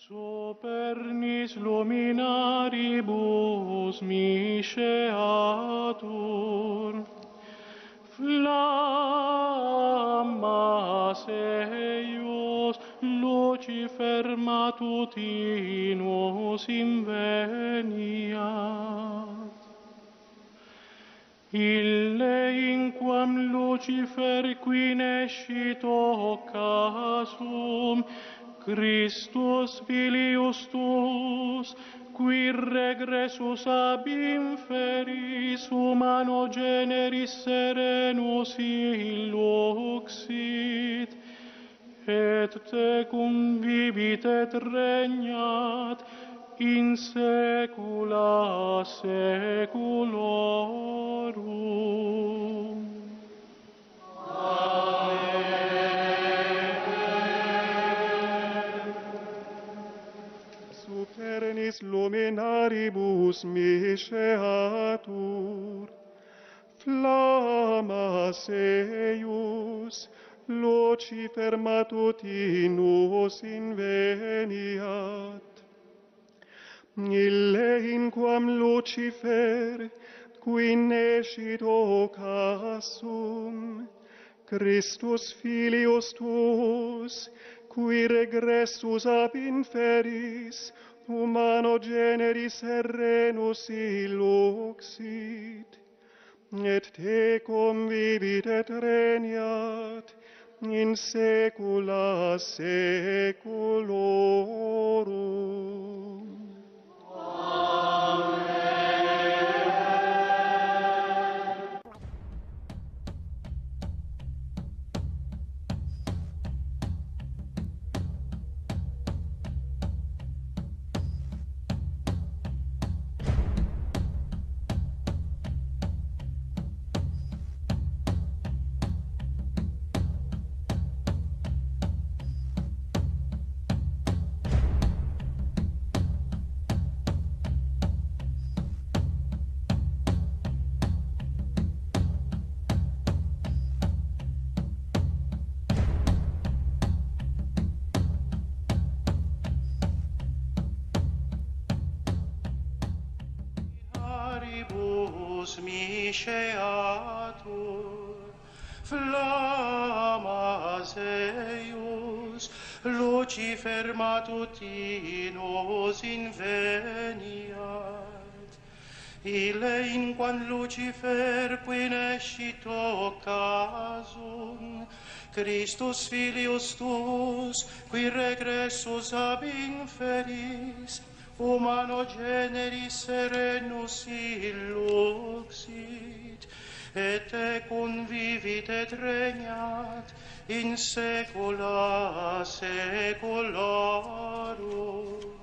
Supernis luminaribus misceatur, flammas eius Lucifer matutinus inveniat. Ille inquam Lucifer qui nescit occasum, Christus filius tuus, qui regressus ab inferis humano generis serenus illuxit, et tecum vivit et regnat in saecula saeculorum. Supernis luminaribus misceatur, flammas eius Lucifer matutinus inveniat. Ille inquam Lucifer, qui nescit occasum, Christus filius tuus, qui regressus ab inferis, humano generis serenus illuxit, et tecum vivit et regnat in saecula saeculorum. Misceatur, flammas eius Lucifer matutinus inveniat. Ille inquam Lucifer qui nescit occasum, Christus filius tuus, qui regressus ab inferis, humano generis serenus illuxit, et tecum vivit et regnat in saecula saeculorum.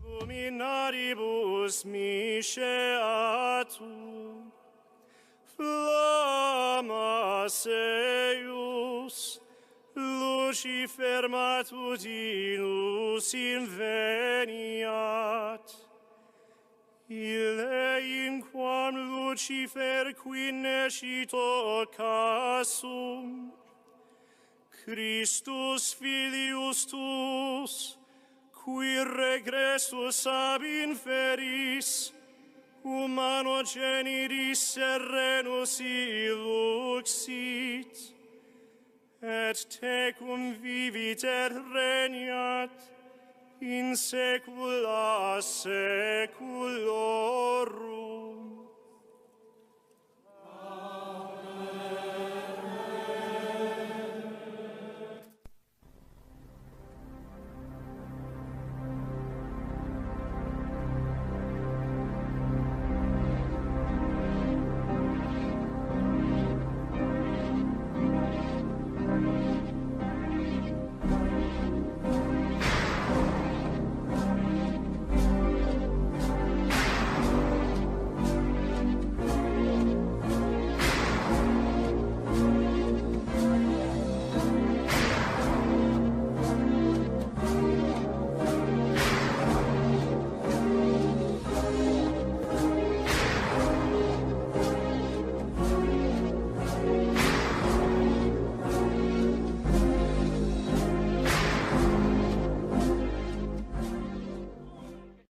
Luminaribus misceatur, flammas eius Lucifer matutinus inveniat. Ille inquam Lucifer qui nescit occasum, Christus filius tuus, qui regressus ab inferis, humano generis serenus illuxit, et tecum vivit et regnat in saecula saeculorum.